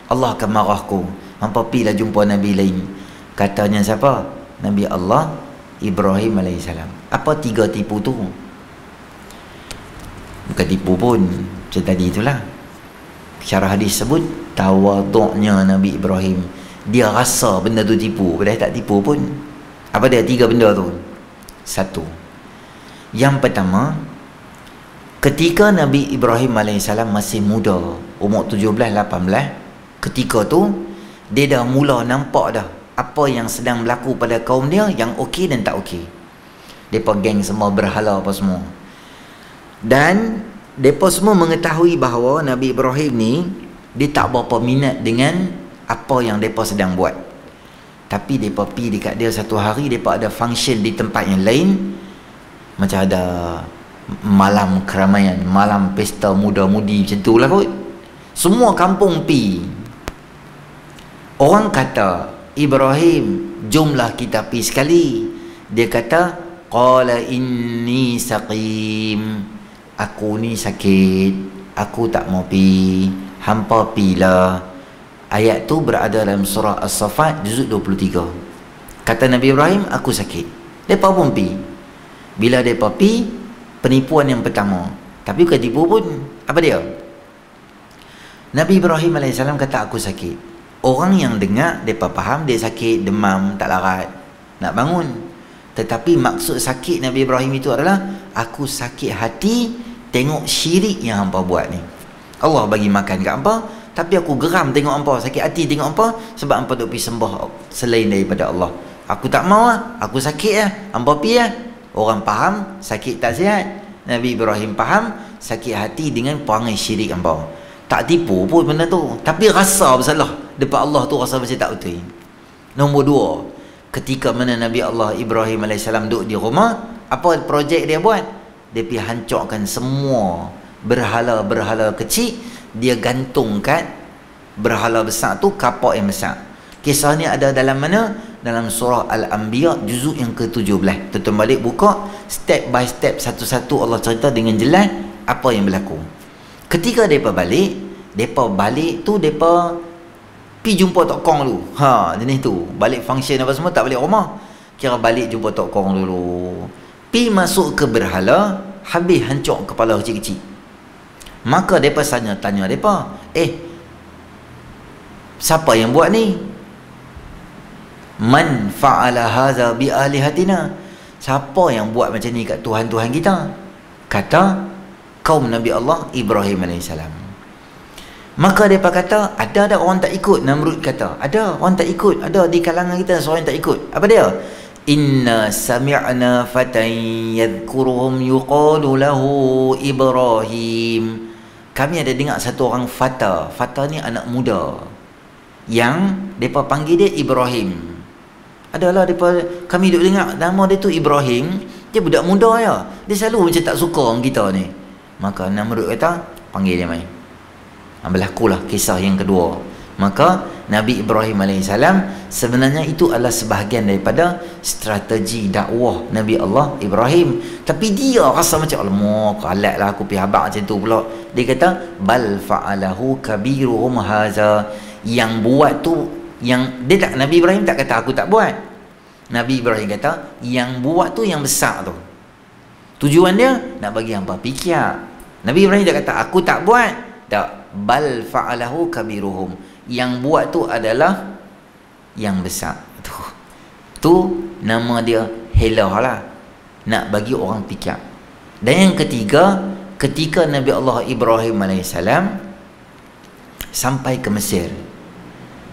Allah akan marahku. Hampa pergilah jumpa Nabi lain. Katanya siapa? Nabi Allah Ibrahim alaihissalam. Apa 3 tipu tu? Bukan tipu pun, macam tadi itulah. Syarah hadis sebut tawaduknya Nabi Ibrahim. Dia rasa benda tu tipu, padahal tak tipu pun. Apa dia 3 benda tu? 1. Yang pertama, ketika Nabi Ibrahim alaihissalam masih muda, umur 17-18, ketika tu dia dah mula nampak dah apa yang sedang berlaku pada kaum dia, yang okey dan tak okey. Depa geng semua berhala apa semua. Dan depa semua mengetahui bahawa Nabi Ibrahim ni dia tak berapa minat dengan apa yang depa sedang buat. Tapi depa pergi dekat dia satu hari, depa ada function di tempat yang lain, macam ada malam keramaian, malam pesta muda-mudi macam tu lah kot. Semua kampung pi. Orang kata, Ibrahim, jomlah kita pi sekali. Dia kata, qala inni saqim, aku ni sakit, aku tak mau pi, hampa pilah. Ayat tu berada dalam surah As-Saffat juzuk 23. Kata Nabi Ibrahim, aku sakit. Depa pun pi. Bila depa pi, penipuan yang pertama, tapi bukan tipu pun. Apa dia? Nabi Ibrahim AS kata aku sakit. Orang yang dengar, mereka faham dia sakit, demam, tak larat, nak bangun. Tetapi maksud sakit Nabi Ibrahim itu adalah, aku sakit hati tengok syirik yang hampa buat ni. Allah bagi makan kat hampa, tapi aku geram tengok hampa, sakit hati tengok hampa, sebab hampa duk pergi sembah selain daripada Allah. Aku tak mau lah, aku sakit lah, hampa pergi lah. Orang faham sakit tak sihat. Nabi Ibrahim faham sakit hati dengan perangai syirik hampa. Tak tipu pun benda tu, tapi rasa bersalah depan Allah tu, rasa macam tak betul. Nombor 2, ketika mana Nabi Allah Ibrahim AS duduk di rumah, apa projek dia buat? Dia pergi hancurkan semua berhala-berhala kecil, dia gantungkan berhala besar tu kapak yang besar. Kisah ni ada dalam mana? Dalam surah Al-Anbiya juzuk yang ke-17. Tuan balik buka, step by step, satu-satu Allah cerita dengan jelas apa yang berlaku. Ketika mereka balik tu, mereka pergi jumpa Tok Kong dulu. Jenis tu. Balik function apa semua, tak balik rumah. Kira balik jumpa Tok Kong dulu. Pergi masuk ke berhala, habis hancur kepala kecil-kecil. Maka mereka tanya mereka, siapa yang buat ni? Man fa'ala hadza bi alihatina? Siapa yang buat macam ni kat Tuhan-Tuhan kita? Kata kaum Nabi Allah Ibrahim AS. Maka mereka kata, ada orang tak ikut? Namrud kata, ada orang tak ikut, ada di kalangan kita seorang yang tak ikut. Apa dia? Inna sami'na fatan yadhkuruhum yuqalu lahu Ibrahim. Kami ada dengar satu orang fata. Fata ni anak muda, yang mereka panggil dia Ibrahim. Adalah kami duk dengar nama dia tu Ibrahim. Dia budak muda ya, dia selalu macam tak suka orang kita ni. Maka Namrud kata, panggil dia mai. Berlakulah kisah yang kedua. Maka Nabi Ibrahim alaihissalam, sebenarnya itu adalah sebahagian daripada strategi dakwah Nabi Allah Ibrahim. Tapi dia rasa macam alamak, kalat lah aku pergi habaq macam tu pula. Dia kata bal fa'alahu kabiruhum haza, yang buat tu, yang dia tak, Nabi Ibrahim tak kata aku tak buat. Nabi Ibrahim kata yang buat tu yang besar tu. Tujuan dia nak bagi hampa fikir. Nabi Ibrahim tak kata aku tak buat. Tak, bal fa'alahu kabiruhum, yang buat tu adalah yang besar tu nama dia helah lah, nak bagi orang fikir. Dan yang ketiga, ketika Nabi Allah Ibrahim alaihissalam sampai ke Mesir,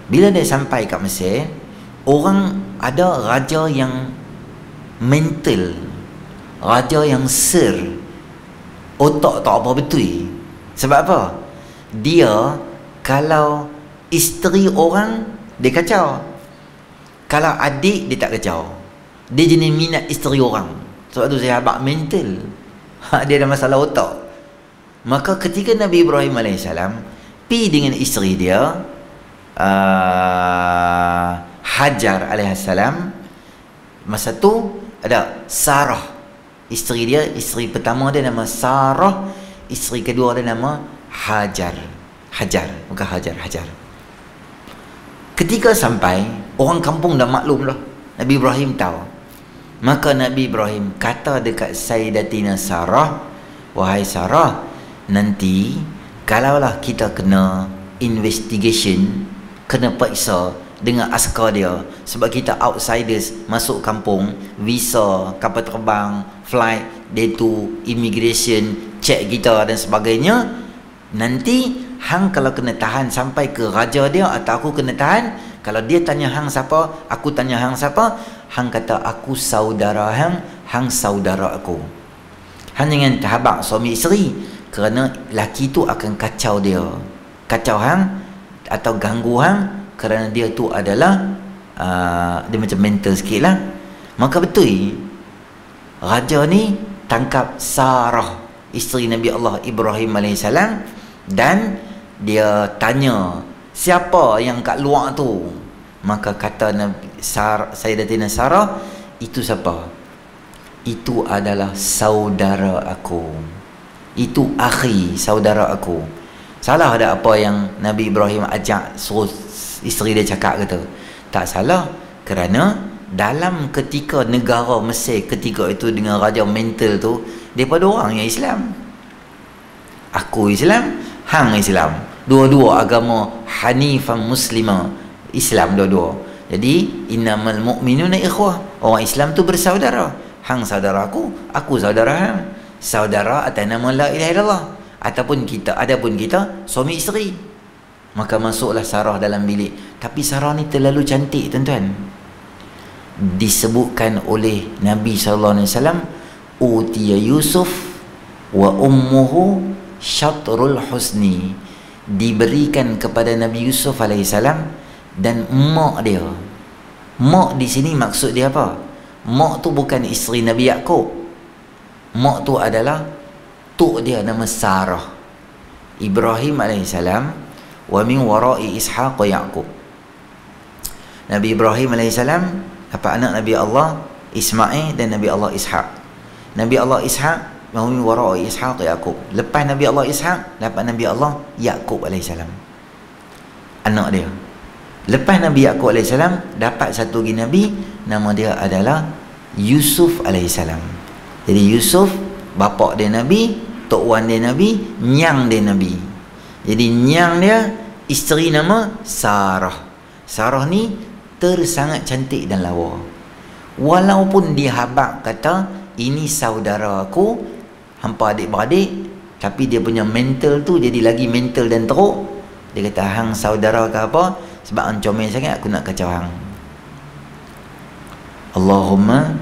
bila dia sampai kat Mesir, orang ada raja yang mental, raja yang otak tak apa betul. Sebab apa? Dia kalau isteri orang dia kacau, kalau adik dia tak kacau. Dia jenis minat isteri orang. Sebab tu saya habaq mental. Dia ada masalah otak. Maka ketika Nabi Ibrahim alaihissalam pi dengan isteri dia, Hajar alaihissalam, masa tu ada Sarah isteri dia. Isteri pertama dia nama Sarah, isteri kedua dia nama Hajar. Bukan Hajar. Ketika sampai, orang kampung dah maklum dah, Nabi Ibrahim tahu. Maka Nabi Ibrahim kata dekat Sayyidatina Sarah, wahai Sarah, nanti kalaulah kita kena investigation, kena periksa dengan askar dia, sebab kita outsiders masuk kampung, visa, kapal terbang, flight, day to immigration, check kita dan sebagainya. Nanti hang kalau kena tahan sampai ke raja dia atau aku kena tahan, kalau dia tanya hang siapa, aku tanya hang siapa, hang kata aku saudara hang saudara aku. Hang jangan terhabaq suami isteri, kerana laki tu akan kacau dia, kacau hang atau ganggu hang, kerana dia tu adalah dia macam mental sikit lah. Maka betul raja ni tangkap Sarah, isteri Nabi Allah Ibrahim alaihissalam, dan dia tanya siapa yang kat luar tu. Maka kata Sayyidatina Sarah, itu siapa? Itu adalah saudara aku, itu akhi, saudara aku. Salah ada apa yang Nabi Ibrahim ajak suruh isteri dia cakap kata? Tak salah, kerana dalam ketika negara Mesir ketika itu dengan raja mental tu, daripada orang yang Islam. Aku Islam, hang Islam, dua-dua agama hanifan muslimah, Islam dua-dua. Jadi innamal mu'minuna ikhwah, orang Islam tu bersaudara. Hang saudara aku saudara hang. Saudara atas nama la ilaha illallah. Ataupun kita, adapun kita suami isteri. Maka masuklah Sarah dalam bilik. Tapi Sarah ni terlalu cantik tuan-tuan. Disebutkan oleh Nabi SAW, utiya Yusuf wa ummuhu syatrul husni, diberikan kepada Nabi Yusuf alaihissalam dan mak dia. Mak di sini maksud dia apa? Mak tu bukan isteri Nabi Yaqub. Mak tu adalah tok dia nama Sarah. Ibrahim alaihissalam, wa min wara'i Ishaq wa Yaqub. Nabi Ibrahim alaihissalam dapat anak Nabi Allah Ismail dan Nabi Allah Ishaq. Nabi Allah Ishaq, wa min wara'i Ishaq wa Yaqub. Lepas Nabi Allah Ishaq dapat Nabi Allah Yaqub alaihissalam, anak dia. Lepas Nabi Yaqub alaihissalam dapat satu lagi Nabi, nama dia adalah Yusuf alaihissalam. Jadi Yusuf bapa dia Nabi, tok wan dia Nabi, nyang dia Nabi. Jadi nyang dia isteri nama Sarah. Sarah ni sangat cantik dan lawa. Walaupun dia habaq kata ini saudara aku, hampa adik-beradik, tapi dia punya mental tu jadi lagi mental dan teruk. Dia kata hang saudara ke apa, sebab hang comel sangat, aku nak kacau hang. Allahumma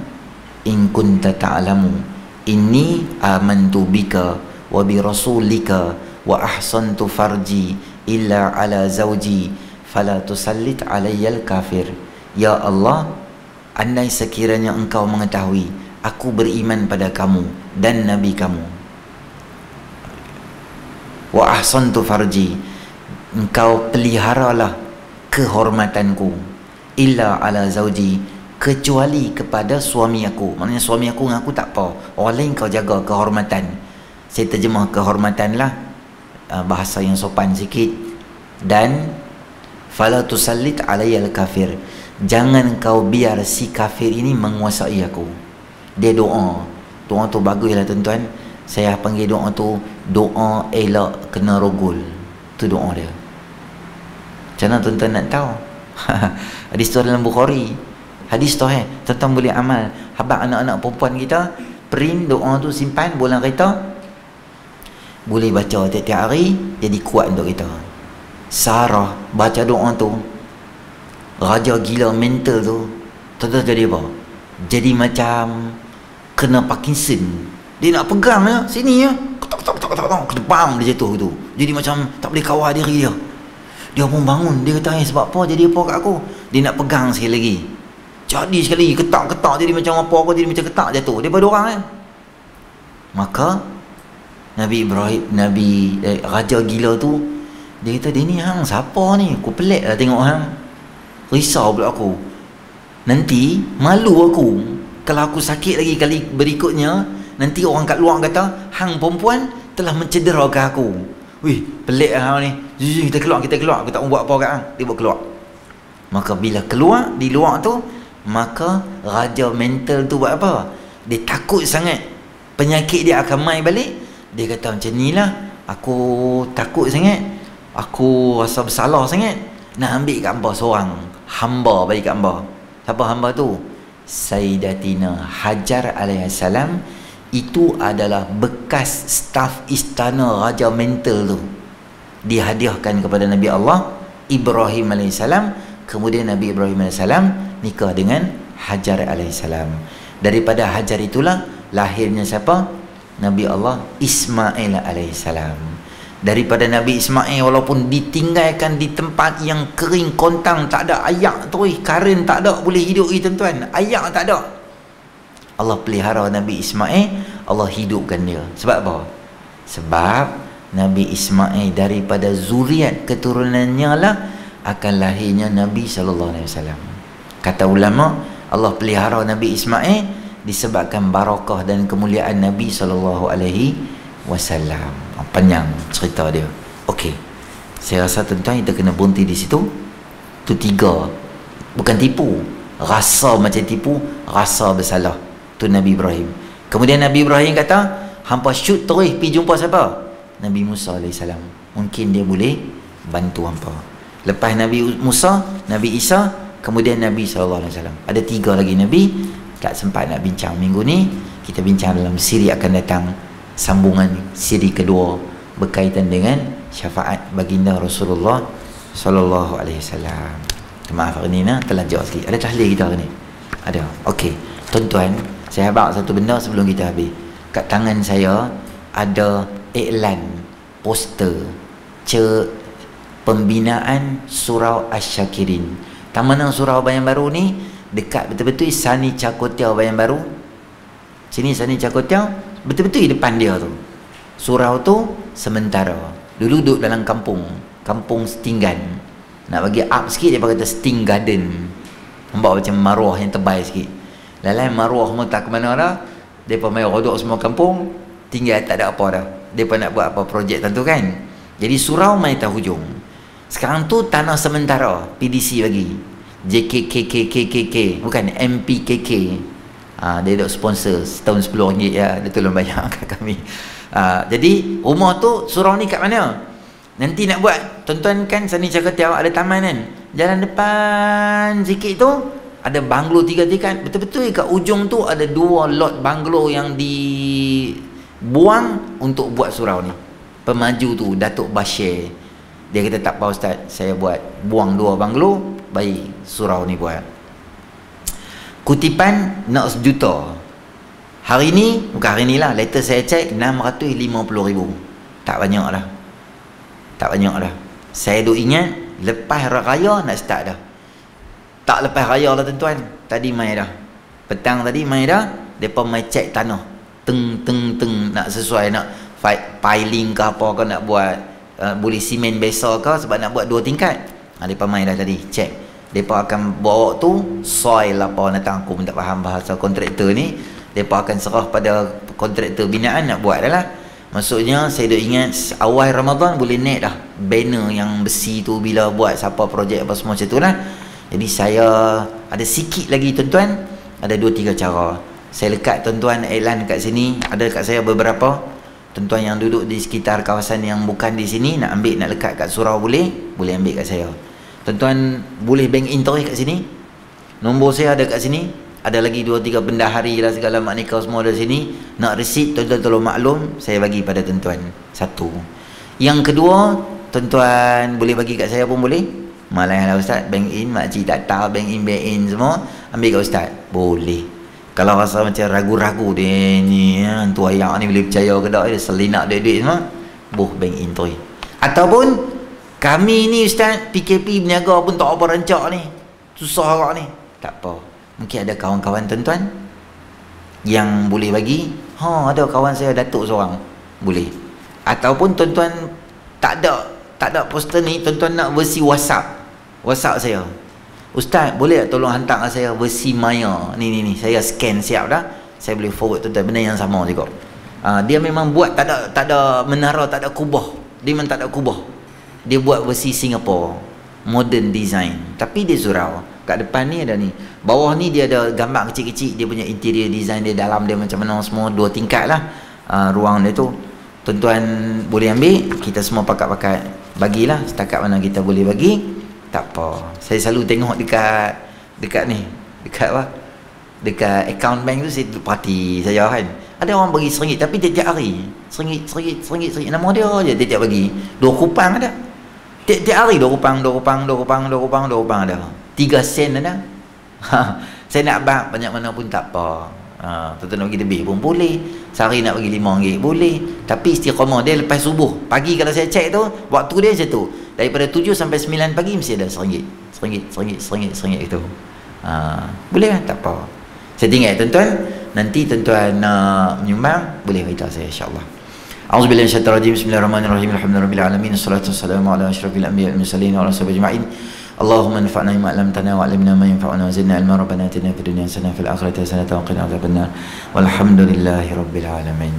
in kunta ta'lamu inni amantu bika wa bi rasulika wa ahsantu farji illa ala zawji fala tusallit alayyal kafir. Ya Allah, andai sekiranya engkau mengetahui aku beriman pada kamu dan nabi kamu, wa ahsantu farji, engkau peliharalah kehormatanku illa ala zauji, kecuali kepada suami aku. Maknanya suami aku dengan aku tak apa, orang lain kau jaga kehormatan. Saya terjemah kehormatan lah, bahasa yang sopan sikit. Dan fala tusallit alayyal kafir, jangan kau biar si kafir ini menguasai aku. Dia doa tu baguslah tuan-tuan. Saya panggil doa tu doa elak kena rogol. Tu doa dia. Macam mana tuan-tuan nak tahu? Hadis tu dalam Bukhari. Hadis tu tuan-tuan boleh amal. Habaq anak-anak perempuan kita print doa tu, simpan bolang kereta, boleh baca tiap-tiap hari, jadi kuat untuk kita. Sarah baca doa tu, raja gila mental tu, tuan-tuan jadi apa? Jadi macam kena Parkinson. Dia nak pegang ya, sini ya, ketak, kedebam dia jatuh tu. Jadi macam tak boleh kawal diri dia. Dia pun bangun, dia kata sebab apa jadi apa kat aku? Dia nak pegang sekali lagi. Jadi sekali ketak-ketak, jadi macam apa, jadi macam ketak jatuh daripada orang kan. Maka Nabi Ibrahim, raja gila tu, dia kata dia ni hang siapa ni? Aku pelik lah tengok hang. Risau pula aku. Nanti malu aku kalau aku sakit lagi kali berikutnya. Nanti orang kat luar kata hang perempuan telah mencederakan aku. Wih, pelik lah hang ni. Jujur kita keluar. Aku tak mau buat apa kat hang. Dia buat keluar. Maka bila keluar di luar tu, maka raja mental tu buat apa? Dia takut sangat penyakit dia akan mai balik. Dia kata macam ni lah, aku takut sangat, aku rasa bersalah sangat, nak ambil kat hamba seorang hamba bagi kat hamba. Siapa hamba tu? Sayyidatina Hajar alaihissalam. Itu adalah bekas staf istana raja mental tu, dihadiahkan kepada Nabi Allah Ibrahim alaihissalam. Kemudian Nabi Ibrahim alaihissalam nikah dengan Hajar alaihissalam. Daripada Hajar itulah lahirnya siapa? Nabi Allah Ismail alaihissalam. Daripada Nabi Ismail, walaupun ditinggalkan di tempat yang kering kontang, tak ada ayak tu, karen tak ada, boleh hidup tuan-tuan, ayak tak ada, Allah pelihara Nabi Ismail, Allah hidupkan dia. Sebab apa? Sebab Nabi Ismail daripada zuriat keturunannya lah akan lahirnya Nabi SAW. Kata ulama, Allah pelihara Nabi Ismail disebabkan barakah dan kemuliaan Nabi SAW. Panjang cerita dia. Okey, saya rasa tuan-tuan kita kena berhenti di situ. Tu 3. Bukan tipu, rasa macam tipu, rasa bersalah. Tu Nabi Ibrahim. Kemudian Nabi Ibrahim kata, hampa shoot terus pergi jumpa siapa? Nabi Musa AS. Mungkin dia boleh bantu hampa. Lepas Nabi Musa, Nabi Isa, kemudian Nabi SAW. Ada 3 lagi Nabi. Tak sempat nak bincang minggu ni. Kita bincang dalam siri akan datang, sambungan siri kedua berkaitan dengan syafaat baginda Rasulullah sallallahu alaihi wasallam. Maaf hari ni terlanjur sikit. Ada tahlil kita hari ni? Ada. Okey. Tuan-tuan, saya bawa satu benda sebelum kita habis. Kat tangan saya ada iklan poster pembinaan Surau Asy-Syakirin. Taman Surau Bayan Baru ni dekat betul-betul Sani Cakotiau Bayan Baru. Sini Sani Cakotiau, betul-betul di depan dia tu. Surau tu sementara. Dulu duduk dalam kampung Stinggan. Nak bagi up sikit dia kata Sting Garden. Nampak macam maruah yang tebal sikit. Lain maruah semua tak ke mana dah. Depa mai rodok semua kampung, tinggal tak ada apa dah. Depa nak buat apa projek tentu kan. Jadi surau mai tak hujung. Sekarang tu tanah sementara, PDC bagi. JKKKKKK, bukan MPKK. Dia duk sponsor setahun RM10 ya, dia tolong bayar kat kami. Jadi rumah tu surau ni kat mana? Nanti nak buat, tuan-tuan kan Sani Cakotiau ada taman kan. Jalan depan sikit tu ada banglo 3 tingkat. Betul-betul kat ujung tu ada 2 lot banglo yang dibuang untuk buat surau ni. Pemaju tu Datuk Bashir, dia kata tak apa ustaz, saya buang 2 banglo, bagi surau ni buat. Kutipan nak 1 juta. Hari ni, bukan hari ni lah, later saya cek 650,000. Tak banyak dah. Tak banyak dah. Saya duk ingat lepas raya nak start dah. Tak lepas raya lah tuan-tuan. Tadi mai dah. Petang tadi mai dah. Depa mai cek tanah. Teng nak sesuai, nak piling ke apa ke, nak buat boleh simen biasa ke, sebab nak buat 2 tingkat. Mereka main dah tadi, cek. Mereka akan bawa tu soil apa datang, aku pun tak faham bahasa kontraktor ni. Mereka akan serah pada kontraktor binaan nak buat dah lah. Maksudnya saya dah ingat awal Ramadan boleh naik dah banner yang besi tu bila buat siapa projek apa semua macam tu lah. Jadi saya ada sikit lagi tuan-tuan, ada 2-3 cara. Saya lekat tuan-tuan iklan kat sini, ada kat saya beberapa. Tuan-tuan yang duduk di sekitar kawasan yang bukan di sini nak ambil, nak lekat kat surau boleh ambil kat saya. Tuan-tuan boleh bank in terus kat sini. Nombor saya ada kat sini. Ada lagi 2-3 bendahari lah segala mak nikah semua ada sini. Nak resit tuan-tuan tolong maklum, saya bagi pada tuan-tuan. Satu. Yang kedua, tuan-tuan boleh bagi kat saya pun boleh. Malah ustaz, bank in, makcik tak tahu bank in semua, ambil kat ustaz. Boleh. Kalau rasa macam ragu-ragu dia ni, hantu ayak ni boleh percaya ke tak, dia selinak duit-duit semua, boh bank in tu. Ataupun kami ni ustaz, PKP berniaga pun tak apa rancak ni, susah agak ni. Tak apa, mungkin ada kawan-kawan tuan-tuan yang boleh bagi. Ada kawan saya Datuk seorang, boleh. Ataupun tuan-tuan tak ada poster ni, tuan-tuan nak versi WhatsApp saya, ustaz boleh tak tolong hantar kat saya versi Maya ni, saya scan siap dah, saya boleh forward tuan-tuan, benda yang sama juga. Dia memang buat tak ada menara, tak ada kubah, dia memang tak ada kubah, dia buat versi Singapore modern design, tapi dia surau. Kat depan ni ada ni, bawah ni dia ada gambar kecil-kecil, dia punya interior design dia, dalam dia macam mana semua, 2 tingkat lah ruang dia tu. Tuan-tuan boleh ambil, kita semua pakat-pakat bagilah setakat mana kita boleh bagi. Tak apa, saya selalu tengok dekat ni, dekat apa, dekat account bank tu, saya parti saya kan, ada orang bagi RM1 tapi tiap-tiap hari RM1, nama dia je tiap-tiap bagi 2 kupang ada, tiap-tiap hari 2 kupang ada, 3 sen ada. Saya nak bang banyak mana pun tak apa. Tuan-tuan nak bagi lebih pun boleh, sehari nak bagi RM5 boleh, tapi istiqamah dia lepas subuh. Pagi kalau saya cek tu, waktu dia macam tu, daripada 7 sampai 9 pagi mesti ada RM1 itu. Boleh kan? Tak apa, saya tinggal tuan-tuan. Nanti tuan-tuan menyumbang, boleh beritahu saya insyaAllah. A'udzubillahi minasyaitonir rajim. Bismillahirrahmanirrahim. Alhamdulillahirabbil alamin. Wassalatu wassalamu ala asyrafil anbiya'i wal mursalin wa ala sahbihi ajma'in. Allahumma anfa'na bima 'allamtana wa 'allimna ma yanfa'una wa zidna ilma. Rabbana atina fid dunya hasanah wa fil akhirati hasanah wa qina adzabannar. Walhamdulillahi rabbil alamin.